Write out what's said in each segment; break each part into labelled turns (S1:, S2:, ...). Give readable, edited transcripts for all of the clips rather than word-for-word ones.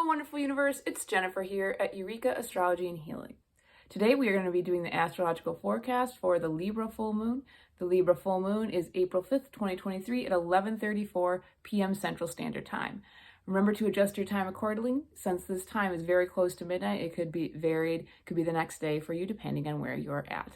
S1: wonderful universe. It's Jennifer here at Eureka Astrology and Healing. Today we are going to be doing the astrological forecast for the Libra full moon. The Libra full moon is April 5th, 2023 at 11:34 p.m. Central Standard Time. Remember to adjust your time accordingly. Since this time is very close to midnight, it could be varied, could be the next day for you depending on where you're at.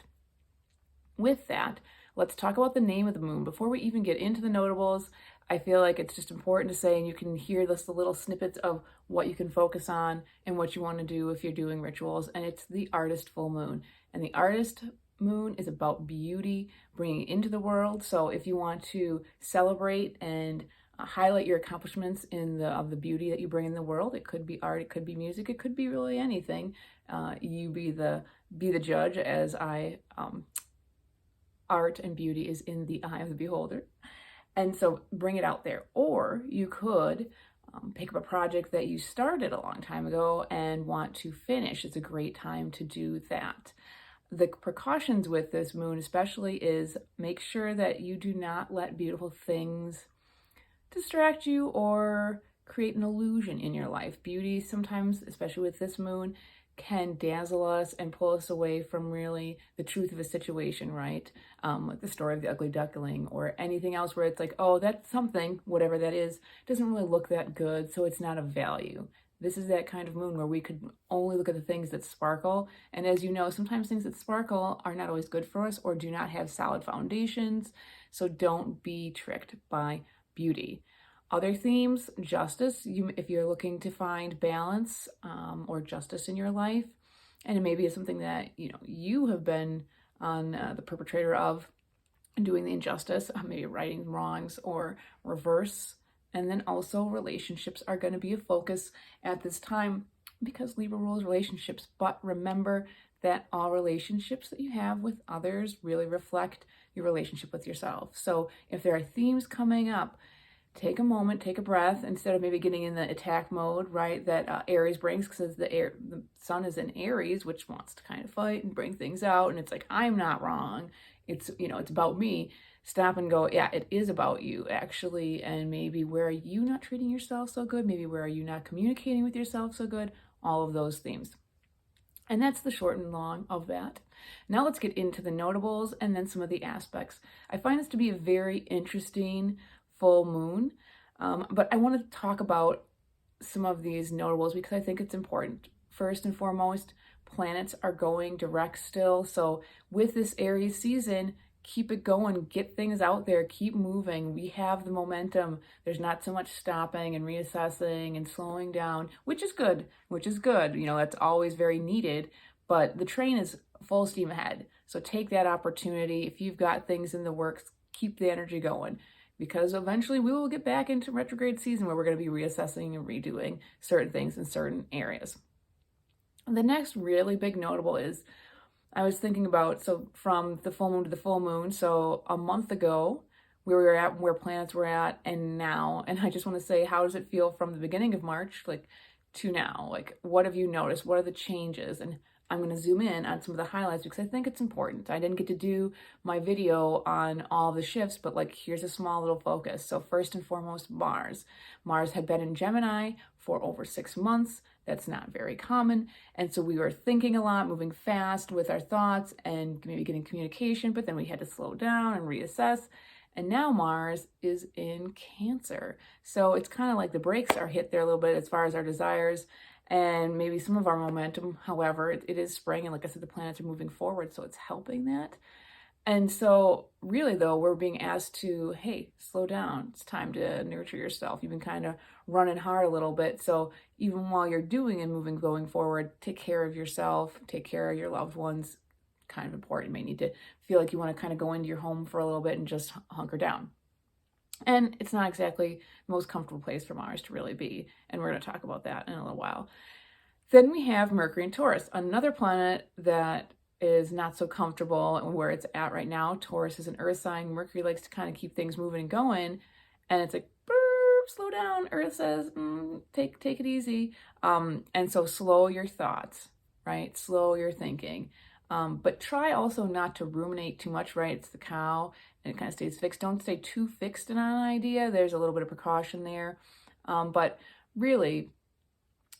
S1: With that, let's talk about the name of the moon. Before we even get into the notables, I feel like it's just important to say, and you can hear this, the little snippets of what you can focus on and what you want to do if you're doing rituals, and it's the artist full moon. And the artist moon is about beauty, bringing it into the world. So if you want to celebrate and highlight your accomplishments of the beauty that you bring in the world, it could be art, it could be music, it could be really anything. You be the judge, as art and beauty is in the eye of the beholder. And so bring it out there. Or you could pick up a project that you started a long time ago and want to finish. It's a great time to do that. The precautions with this moon especially is make sure that you do not let beautiful things distract you or create an illusion in your life. Beauty sometimes, especially with this moon, can dazzle us and pull us away from really the truth of a situation, right? Like the story of the ugly duckling or anything else where it's like, oh, that's something, whatever that is, doesn't really look that good, so it's not of value. This is that kind of moon where we could only look at the things that sparkle. And as you know, sometimes things that sparkle are not always good for us or do not have solid foundations. So don't be tricked by beauty. Other themes, justice, if you're looking to find balance or justice in your life, and it maybe is something that you have been on the perpetrator of doing the injustice, maybe righting wrongs or reverse. And then also relationships are going to be a focus at this time because Libra rules relationships. But remember that all relationships that you have with others really reflect your relationship with yourself. So if there are themes coming up, take a moment, take a breath, instead of maybe getting in the attack mode, right, that Aries brings, because the sun is in Aries, which wants to kind of fight and bring things out, and it's like, I'm not wrong, it's about me. Stop and go, yeah, it is about you, actually, and maybe where are you not treating yourself so good, maybe where are you not communicating with yourself so good, all of those themes. And that's the short and long of that. Now let's get into the notables and then some of the aspects. I find this to be a very interesting full moon, but I want to talk about some of these notables because I think it's important. First and foremost, planets are going direct still, so with this Aries season, keep it going, get things out there, keep moving. We have the momentum. There's not so much stopping and reassessing and slowing down, which is good. That's always very needed, but the train is full steam ahead. So take that opportunity. If you've got things in the works, keep the energy going, because eventually we will get back into retrograde season where we're going to be reassessing and redoing certain things in certain areas. The next really big notable is, I was thinking about, so from the full moon to the full moon, so a month ago, where we were at, where planets were at, and now, and I just want to say, how does it feel from the beginning of March, to now? What have you noticed? What are the changes? And I'm going to zoom in on some of the highlights because I think it's important. I didn't get to do my video on all the shifts, but here's a small little focus. So first and foremost, Mars. Mars had been in Gemini for over 6 months. That's not very common. And so we were thinking a lot, moving fast with our thoughts and maybe getting communication, but then we had to slow down and reassess. And now Mars is in Cancer. So it's kind of like the brakes are hit there a little bit as far as our desires and maybe some of our momentum. However, it is spring, and like I said, the planets are moving forward, so it's helping that. And so really, though, we're being asked to, hey, slow down. It's time to nurture yourself. You've been kind of running hard a little bit. So even while you're doing and going forward, take care of yourself, take care of your loved ones. Kind of important. You may need to feel like you want to kind of go into your home for a little bit and just hunker down. And it's not exactly the most comfortable place for Mars to really be. And we're going to talk about that in a little while. Then we have Mercury in Taurus, another planet that is not so comfortable where it's at right now. Taurus is an earth sign. Mercury likes to kind of keep things moving and going. And it's like, slow down. Earth says, take it easy. And so slow your thoughts, right? Slow your thinking. But try also not to ruminate too much, right? It's the cow and it kind of stays fixed. Don't stay too fixed on an idea. There's a little bit of precaution there. But really,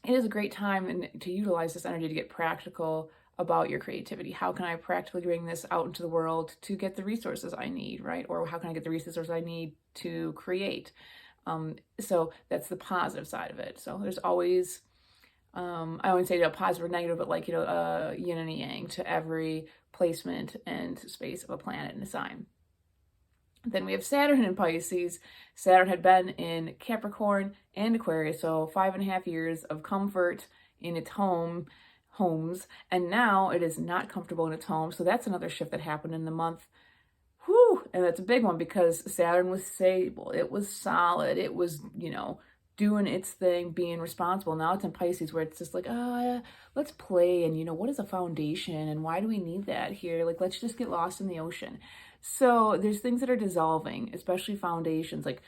S1: it is a great time to utilize this energy to get practical about your creativity. How can I practically bring this out into the world to get the resources I need, right? Or how can I get the resources I need to create? So that's the positive side of it. So there's always, I wouldn't say a positive or negative, but like, yin and yang to every placement and space of a planet and a sign. Then we have Saturn in Pisces. Saturn had been in Capricorn and Aquarius, so 5.5 years of comfort in its homes, and now it is not comfortable in its home. So that's another shift that happened in the month. Whew, and that's a big one because Saturn was stable. It was solid. It was, doing its thing, being responsible. Now it's in Pisces where it's just like, let's play. And, what is a foundation and why do we need that here? Like, let's just get lost in the ocean. So there's things that are dissolving, especially foundations. Like,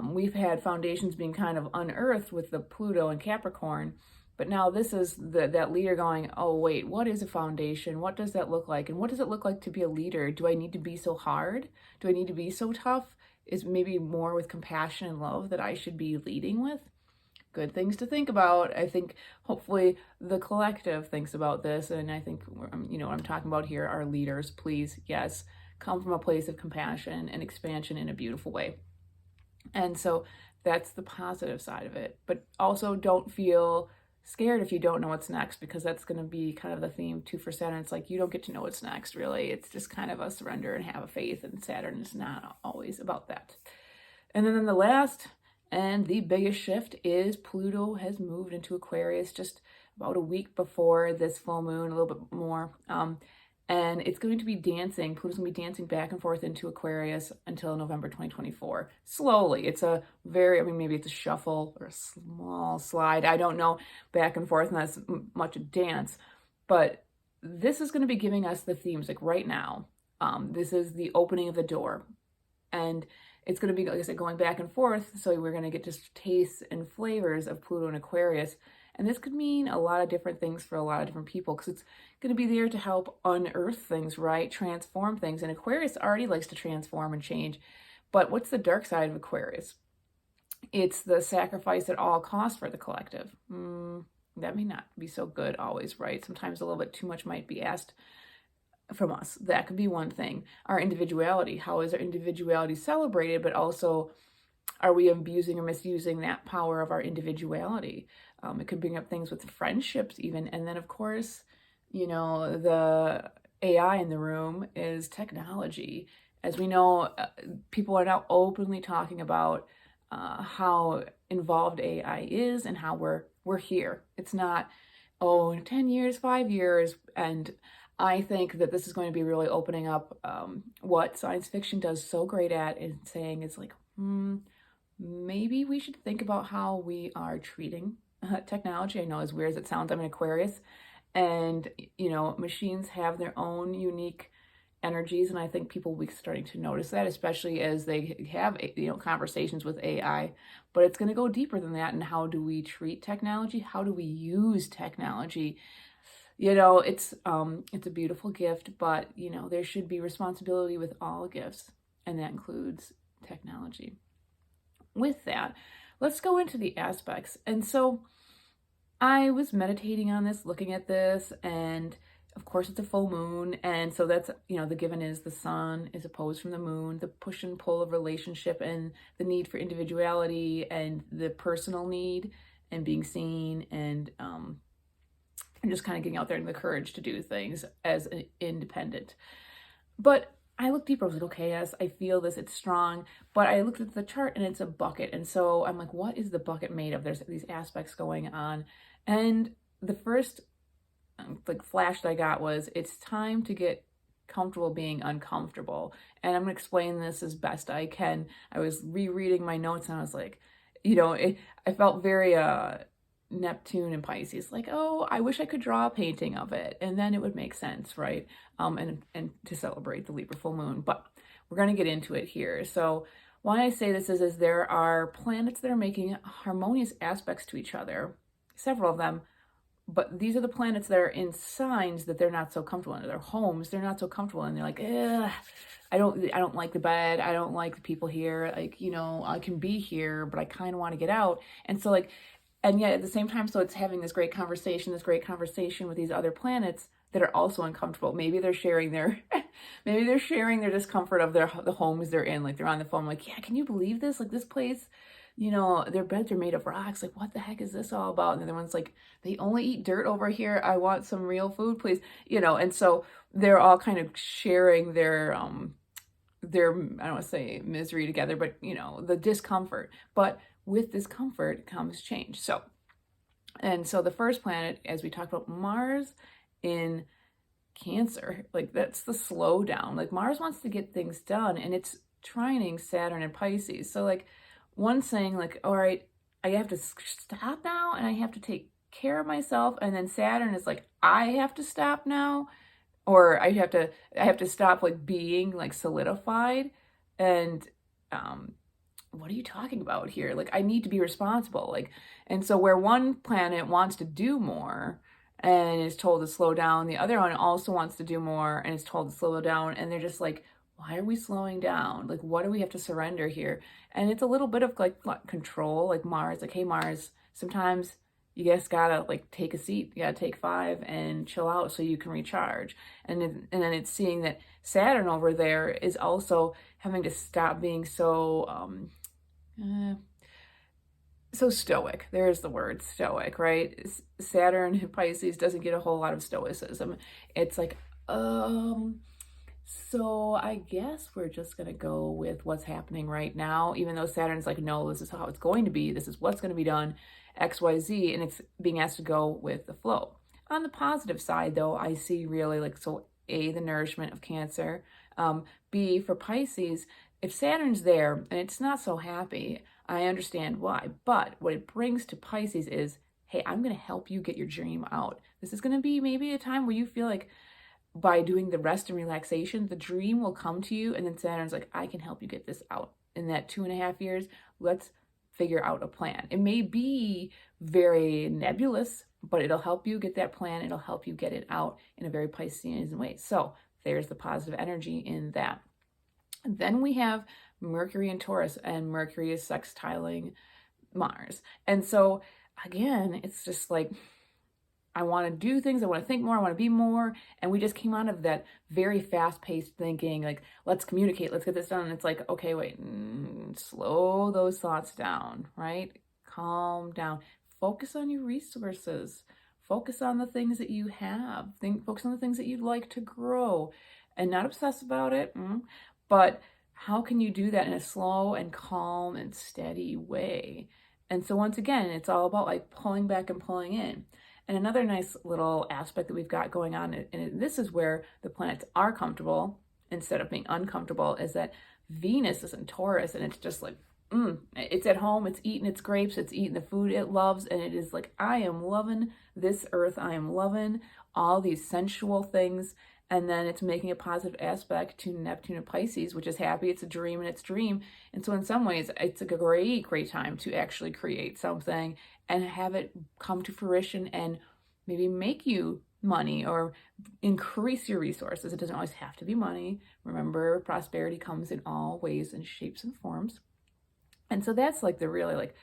S1: we've had foundations being kind of unearthed with the Pluto and Capricorn. But now this is that leader going, oh, wait, what is a foundation? What does that look like? And what does it look like to be a leader? Do I need to be so hard? Do I need to be so tough? Is maybe more with compassion and love that I should be leading with? Good things to think about. I think hopefully the collective thinks about this. And I think, what I'm talking about here are leaders. Please, yes, come from a place of compassion and expansion in a beautiful way. And so that's the positive side of it. But also don't feel scared if you don't know what's next, because that's going to be kind of the theme too for Saturn. It's like you don't get to know what's next, really. It's just kind of a surrender and have a faith, and Saturn is not always about that. And then the last and the biggest shift is Pluto has moved into Aquarius just about a week before this full moon, a little bit more. And it's going to be dancing. Pluto's going to be dancing back and forth into Aquarius until November 2024. Slowly. It's a maybe it's a shuffle or a small slide. I don't know, back and forth, not as much a dance. But this is going to be giving us the themes, like right now. This is the opening of the door. And it's going to be, like I said, going back and forth. So we're going to get just tastes and flavors of Pluto and Aquarius. And this could mean a lot of different things for a lot of different people, because it's going to be there to help unearth things, right? Transform things. And Aquarius already likes to transform and change. But what's the dark side of Aquarius? It's the sacrifice at all costs for the collective. That may not be so good always, right? Sometimes a little bit too much might be asked from us. That could be one thing. Our individuality. How is our individuality celebrated, but also are we abusing or misusing that power of our individuality? It could bring up things with friendships even. And then, of course, the AI in the room is technology. As we know, people are now openly talking about how involved AI is and how we're here. It's not, in 10 years, 5 years. And I think that this is going to be really opening up what science fiction does so great at, in saying it's like, maybe we should think about how we are treating technology. I know, as weird as it sounds, I'm an Aquarius, and machines have their own unique energies, and I think people will be starting to notice that, especially as they have conversations with AI. But it's going to go deeper than that. And how do we treat technology? How do we use technology? It's a beautiful gift, but there should be responsibility with all gifts, and that includes technology. With that, let's go into the aspects. And so I was meditating on this, looking at this, and of course it's a full moon. And so that's, the given is the sun is opposed from the moon, the push and pull of relationship and the need for individuality and the personal need and being seen and just kind of getting out there and the courage to do things as an independent. But I looked deeper. I was like, okay, yes, I feel this. It's strong. But I looked at the chart and it's a bucket. And so I'm like, what is the bucket made of? There's these aspects going on. And the first flash that I got was, it's time to get comfortable being uncomfortable. And I'm going to explain this as best I can. I was rereading my notes and I was like, I felt very Neptune and Pisces, like, I wish I could draw a painting of it, and then it would make sense, right? And to celebrate the Libra full moon. But we're going to get into it here. So why I say this is there are planets that are making harmonious aspects to each other, several of them, but these are the planets that are in signs that they're not so comfortable in. Their homes, they're not so comfortable in. They're like, I don't like the bed. I don't like the people here. Like, I can be here, but I kind of want to get out. And so And yet at the same time, so it's having this great conversation with these other planets that are also uncomfortable. Maybe they're sharing their, maybe they're sharing their discomfort of the homes they're in. Like they're on the phone, like, yeah, can you believe this? Like this place, you know, their beds are made of rocks. Like, what the heck is this all about? And the other one's like, they only eat dirt over here. I want some real food, please. You know, and so they're all kind of sharing their, I don't want to say misery together, but you know, the discomfort. But with discomfort comes change. So the first planet, as we talked about, Mars in Cancer, like that's the slowdown. Like Mars wants to get things done, and it's trining Saturn and Pisces. So like one saying like, all right, I have to stop now and I have to take care of myself. And then Saturn is like, I have to stop now, or I have to stop like being like solidified. And what are you talking about here? Like I need to be responsible. Like, and so where one planet wants to do more and is told to slow down, the other one also wants to do more and is told to slow down, and they're just like, why are we slowing down? Like what do we have to surrender here? And it's a little bit of like control. Like Mars, like, hey Mars, sometimes you just gotta like take a seat, you gotta take 5 and chill out so you can recharge. And then it's seeing that Saturn over there is also having to stop being so stoic. There's the word stoic, right? Saturn in Pisces doesn't get a whole lot of stoicism. It's like, so I guess we're just going to go with what's happening right now, even though Saturn's like, no, this is how it's going to be. This is what's going to be done, X, Y, Z, and it's being asked to go with the flow. On the positive side, though, I see really like, so A, the nourishment of Cancer, B, for Pisces, if Saturn's there and it's not so happy, I understand why. But what it brings to Pisces is, hey, I'm going to help you get your dream out. This is going to be maybe a time where you feel like by doing the rest and relaxation, the dream will come to you. And then Saturn's like, I can help you get this out. In that 2.5 years, let's figure out a plan. It may be very nebulous, but it'll help you get that plan. It'll help you get it out in a very Piscean way. So there's the positive energy in that. And then we have Mercury in Taurus, and Mercury is sextiling Mars. And so again, it's just like, I want to do things, I want to think more, I want to be more. And we just came out of that very fast-paced thinking, like, let's communicate, let's get this done. And it's like, okay, wait, slow those thoughts down, right? Calm down. Focus on your resources. Focus on the things that you have. Focus on the things that you'd like to grow, and not obsess about it. But how can you do that in a slow and calm and steady way? And so once again, it's all about like pulling back and pulling in. And another nice little aspect that we've got going on, and this is where the planets are comfortable instead of being uncomfortable, is that Venus is in Taurus, and it's just like, it's at home, it's eating its grapes, it's eating the food it loves, and it is like, I am loving this earth, I am loving all these sensual things. And then it's making a positive aspect to Neptune and Pisces, which is happy. It's a dream and it's dream. And so in some ways, it's a great, great time to actually create something and have it come to fruition and maybe make you money or increase your resources. It doesn't always have to be money. Remember, prosperity comes in all ways and shapes and forms. And so that's like the really like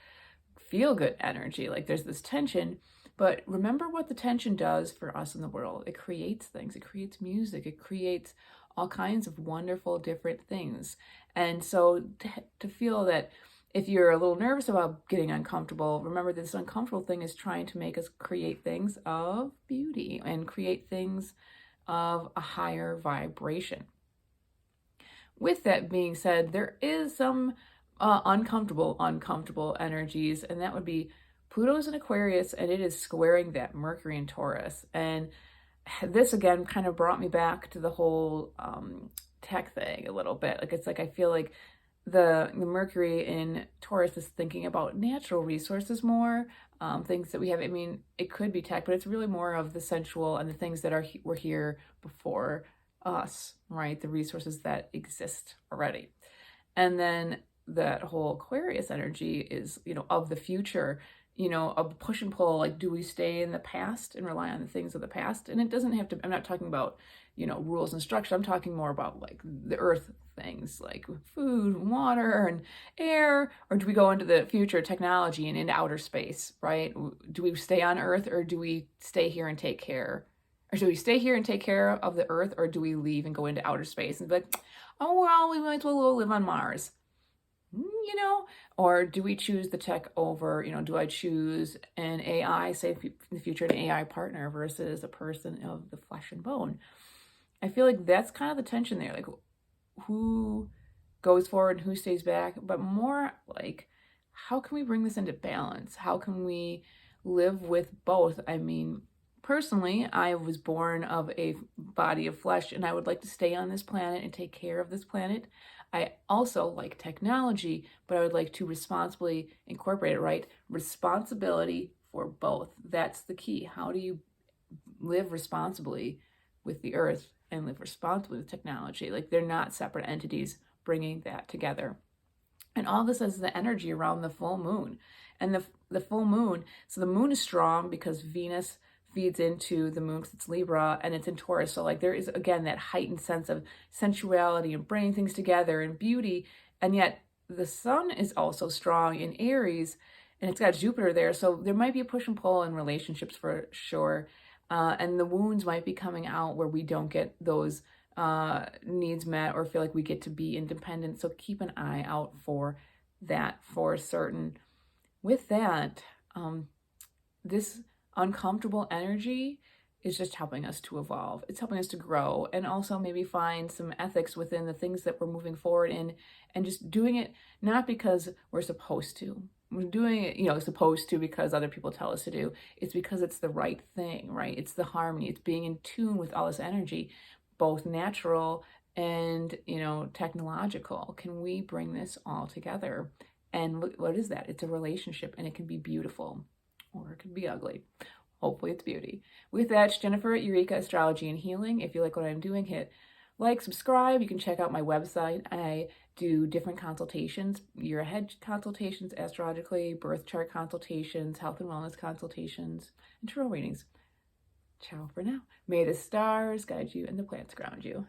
S1: feel good energy. Like there's this tension. But remember what the tension does for us in the world. It creates things. It creates music. It creates all kinds of wonderful different things. And so to feel that if you're a little nervous about getting uncomfortable, remember this uncomfortable thing is trying to make us create things of beauty and create things of a higher vibration. With that being said, there is some uncomfortable energies, and that would be Pluto's in Aquarius, and it is squaring that Mercury in Taurus. And this again kind of brought me back to the whole tech thing a little bit. Like it's like I feel like the Mercury in Taurus is thinking about natural resources more, things that we have. I mean, it could be tech, but it's really more of the sensual and the things that were here before us, right? The resources that exist already. And then that whole Aquarius energy is, of the future. a push and pull, like, do we stay in the past and rely on the things of the past? And it doesn't have to, I'm not talking about, rules and structure. I'm talking more about like the earth things like food, and water, and air. Or do we go into the future technology and into outer space, right? Do we stay on earth, or do we stay here and take care? Or do we stay here and take care of the earth, or do we leave and go into outer space and be like, oh, well, we might as well live on Mars? Or do we choose the tech over, do I choose an AI, say in the future, an AI partner versus a person of the flesh and bone? I feel like that's kind of the tension there, like who goes forward and who stays back, but more like, how can we bring this into balance? How can we live with both? I mean, personally, I was born of a body of flesh, and I would like to stay on this planet and take care of this planet. I also like technology, but I would like to responsibly incorporate it, right? Responsibility for both. That's the key. How do you live responsibly with the earth and live responsibly with technology? Like, they're not separate entities, bringing that together. And all this is the energy around the full moon. And the full moon, so the moon is strong because Venus feeds into the moon because it's Libra and it's in Taurus. So like there is, again, that heightened sense of sensuality and bringing things together and beauty. And yet the sun is also strong in Aries, and it's got Jupiter there. So there might be a push and pull in relationships for sure. And the wounds might be coming out where we don't get those needs met or feel like we get to be independent. So keep an eye out for that for certain. With that, this uncomfortable energy is just helping us to evolve. It's helping us to grow, and also maybe find some ethics within the things that we're moving forward in, and just doing it not because we're supposed to. We're doing it, supposed to because other people tell us to do. It's because it's the right thing, right? It's the harmony. It's being in tune with all this energy, both natural and, technological. Can we bring this all together? And what is that? It's a relationship, and it can be beautiful, or it could be ugly. Hopefully it's beauty. With that, it's Jennifer at Eureka Astrology and Healing. If you like what I'm doing, hit like, subscribe. You can check out my website. I do different consultations, year ahead consultations, astrologically, birth chart consultations, health and wellness consultations, and tarot readings. Ciao for now. May the stars guide you and the plants ground you.